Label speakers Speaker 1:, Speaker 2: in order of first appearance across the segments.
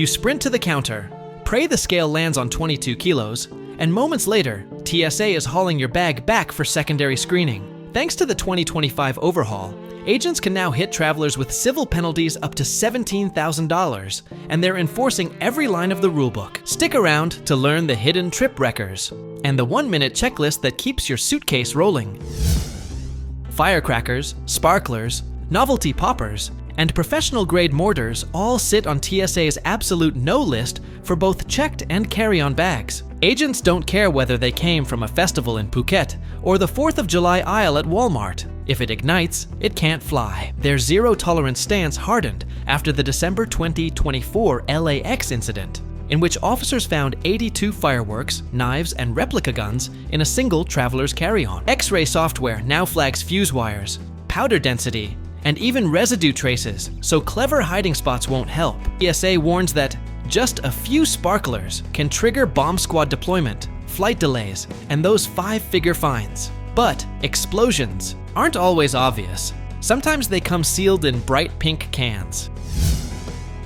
Speaker 1: You sprint to the counter, pray the scale lands on 22 kilos, and moments later, TSA is hauling your bag back for secondary screening. Thanks to the 2025 overhaul, agents can now hit travelers with civil penalties up to $17,000, and they're enforcing every line of the rulebook. Stick around to learn the hidden trip wreckers and the 1-minute checklist that keeps your suitcase rolling. Firecrackers, sparklers, novelty poppers, and professional-grade mortars all sit on TSA's absolute no list for both checked and carry-on bags. Agents don't care whether they came from a festival in Phuket or the 4th of July aisle at Walmart. If it ignites, it can't fly. Their zero-tolerance stance hardened after the December 2024 LAX incident, in which officers found 82 fireworks, knives, and replica guns in a single traveler's carry-on. X-ray software now flags fuse wires, powder density, and even residue traces, so clever hiding spots won't help. TSA warns that just a few sparklers can trigger bomb squad deployment, flight delays, and those 5-figure fines. But explosions aren't always obvious. Sometimes they come sealed in bright pink cans.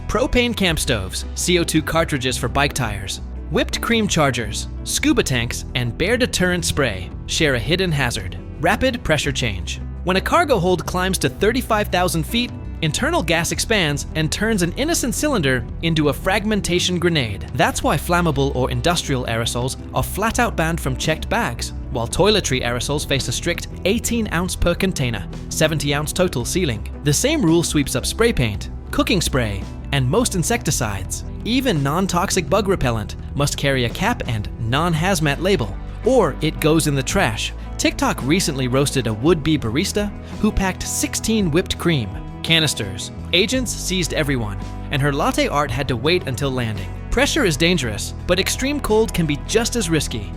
Speaker 1: Propane camp stoves, CO2 cartridges for bike tires, whipped cream chargers, scuba tanks, and bear deterrent spray share a hidden hazard: rapid pressure change. When a cargo hold climbs to 35,000 feet, internal gas expands and turns an innocent cylinder into a fragmentation grenade. That's why flammable or industrial aerosols are flat out banned from checked bags, while toiletry aerosols face a strict 18 ounce per container, 70 ounce total sealing. The same rule sweeps up spray paint, cooking spray, and most insecticides. Even non-toxic bug repellent must carry a cap and non-hazmat label, or it goes in the trash. TikTok recently roasted a would-be barista who packed 16 whipped cream canisters. Agents seized everyone, and her latte art had to wait until landing. Pressure is dangerous, but extreme cold can be just as risky.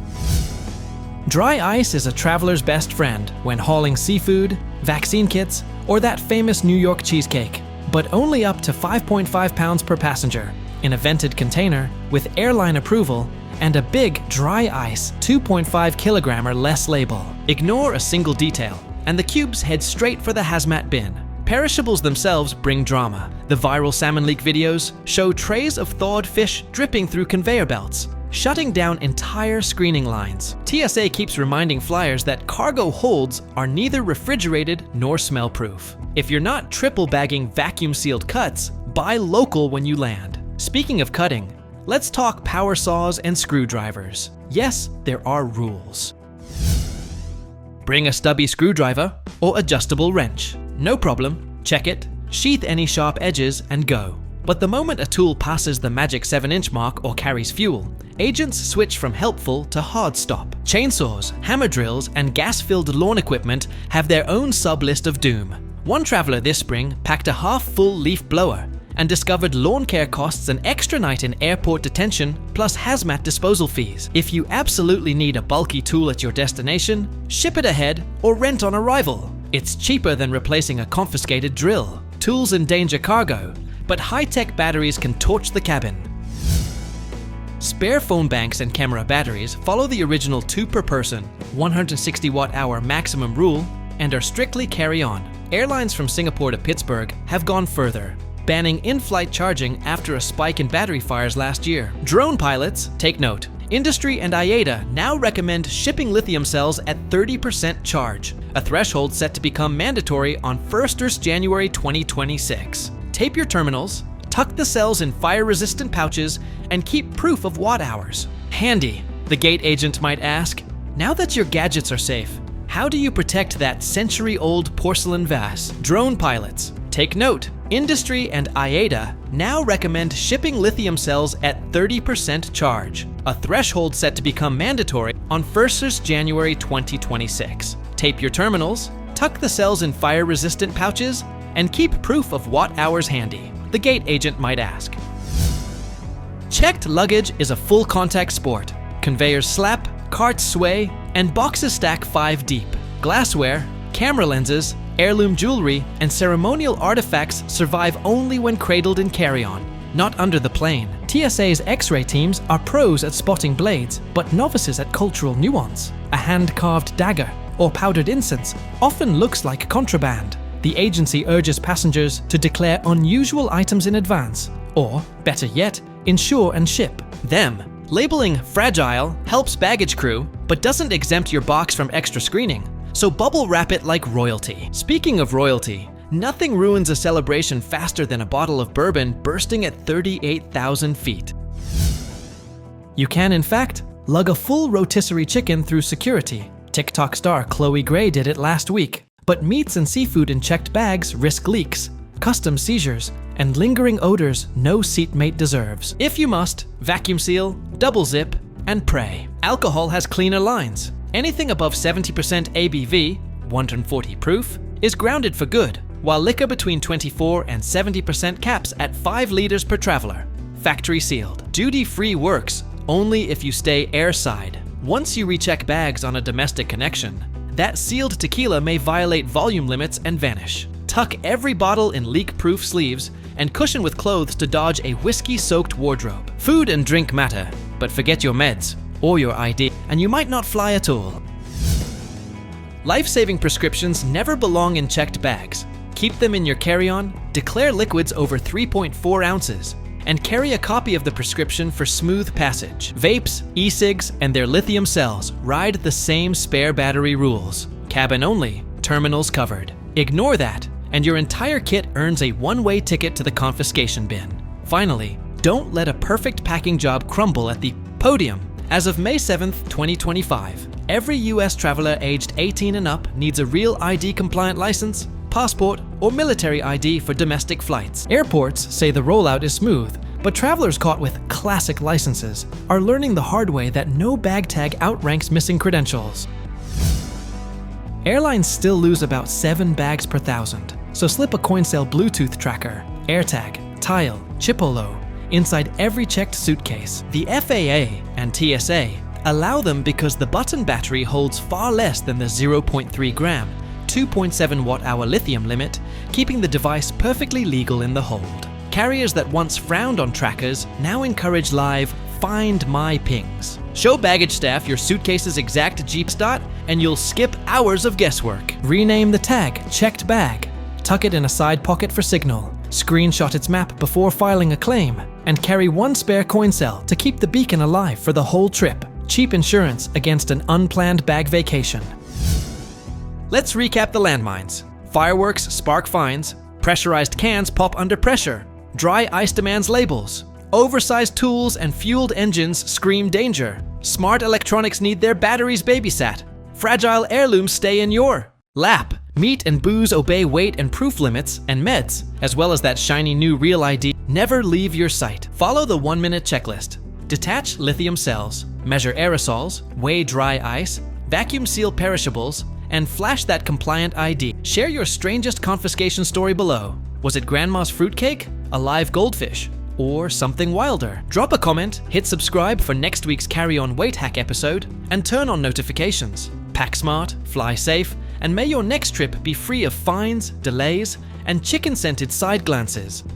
Speaker 1: Dry ice is a traveler's best friend when hauling seafood, vaccine kits, or that famous New York cheesecake, but only up to 5.5 pounds per passenger in a vented container with airline approval and a big dry ice 2.5 kilogram or less label. Ignore a single detail, and the cubes head straight for the hazmat bin. Perishables themselves bring drama. The viral salmon leak videos show trays of thawed fish dripping through conveyor belts, shutting down entire screening lines. TSA keeps reminding flyers that cargo holds are neither refrigerated nor smell-proof. If you're not triple bagging vacuum-sealed cuts, buy local when you land. Speaking of cutting, let's talk power saws and screwdrivers. Yes, there are rules. Bring a stubby screwdriver or adjustable wrench. No problem, check it, sheath any sharp edges, and go. But the moment a tool passes the magic 7-inch mark or carries fuel, agents switch from helpful to hard stop. Chainsaws, hammer drills, and gas-filled lawn equipment have their own sub-list of doom. One traveler this spring packed a half-full leaf blower and discovered lawn care costs an extra night in airport detention plus hazmat disposal fees. If you absolutely need a bulky tool at your destination, ship it ahead or rent on arrival. It's cheaper than replacing a confiscated drill. Tools endanger cargo, but high-tech batteries can torch the cabin. Spare phone banks and camera batteries follow the original 2 per person, 160 watt-hour maximum rule and are strictly carry-on. Airlines from Singapore to Pittsburgh have gone further, banning in-flight charging after a spike in battery fires last year. Drone pilots, take note. Industry and IATA now recommend shipping lithium cells at 30% charge, a threshold set to become mandatory on 1st January 2026. Tape your terminals, tuck the cells in fire-resistant pouches, and keep proof of watt hours. Handy, the gate agent might ask. Now that your gadgets are safe, how do you protect that century-old porcelain vase? Drone pilots, take note. Industry and IATA now recommend shipping lithium cells at 30% charge, a threshold set to become mandatory on 1st January 2026. Tape your terminals, tuck the cells in fire-resistant pouches, and keep proof of watt hours handy, the gate agent might ask. Checked luggage is a full contact sport. Conveyors slap, carts sway, and boxes stack 5 deep. Glassware, camera lenses, heirloom jewelry, and ceremonial artifacts survive only when cradled in carry-on, not under the plane. TSA's X-ray teams are pros at spotting blades, but novices at cultural nuance. A hand-carved dagger or powdered incense often looks like contraband. The agency urges passengers to declare unusual items in advance Or, better yet, insure and ship them. Labeling fragile helps baggage crew, but doesn't exempt your box from extra screening, so bubble wrap it like royalty. Speaking of royalty, nothing ruins a celebration faster than a bottle of bourbon bursting at 38,000 feet. You can, in fact, lug a full rotisserie chicken through security. TikTok star Chloe Gray did it last week. But meats and seafood in checked bags risk leaks, custom seizures, and lingering odors no seatmate deserves. If you must, vacuum seal, double zip, and pray. Alcohol has cleaner lines. Anything above 70% ABV, 140 proof, is grounded for good, while liquor between 24 and 70% caps at 5 liters per traveler. Factory sealed. Duty-free works only if you stay airside. Once you recheck bags on a domestic connection, that sealed tequila may violate volume limits and vanish. Tuck every bottle in leak-proof sleeves and cushion with clothes to dodge a whiskey-soaked wardrobe. Food and drink matter, but forget your meds or your ID, and you might not fly at all. Life-saving prescriptions never belong in checked bags. Keep them in your carry-on, declare liquids over 3.4 ounces, and carry a copy of the prescription for smooth passage. Vapes, e-cigs, and their lithium cells ride the same spare battery rules. Cabin only, terminals covered. Ignore that, and your entire kit earns a one-way ticket to the confiscation bin. Finally, don't let a perfect packing job crumble at the podium. As of May 7th, 2025, every US traveler aged 18 and up needs a real ID-compliant license, passport, or military ID for domestic flights. Airports say the rollout is smooth, but travelers caught with classic licenses are learning the hard way that no bag tag outranks missing credentials. Airlines still lose about 7 bags per 1,000, so slip a CoinCell Bluetooth tracker, AirTag, Tile, Chipolo inside every checked suitcase. The FAA and TSA allow them because the button battery holds far less than the 0.3 gram, 2.7 watt-hour lithium limit, keeping the device perfectly legal in the hold. Carriers that once frowned on trackers now encourage live Find My pings. Show baggage staff your suitcase's exact Jeep start and you'll skip hours of guesswork. Rename the tag checked bag, tuck it in a side pocket for signal, screenshot its map before filing a claim, and carry 1 spare CoinCell to keep the beacon alive for the whole trip. Cheap insurance against an unplanned bag vacation. Let's recap the landmines. Fireworks spark fines, pressurized cans pop under pressure, dry ice demands labels, oversized tools and fueled engines scream danger, smart electronics need their batteries babysat, fragile heirlooms stay in your lap, meat and booze obey weight and proof limits, and meds, as well as that shiny new Real ID, never leave your sight. Follow the 1-minute checklist. Detach lithium cells, measure aerosols, weigh dry ice, vacuum seal perishables, and flash that compliant ID. Share your strangest confiscation story below. Was it grandma's fruitcake, a live goldfish, or something wilder? Drop a comment, hit subscribe for next week's carry-on weight hack episode, and turn on notifications. Pack smart, fly safe, and may your next trip be free of fines, delays, and chicken-scented side glances.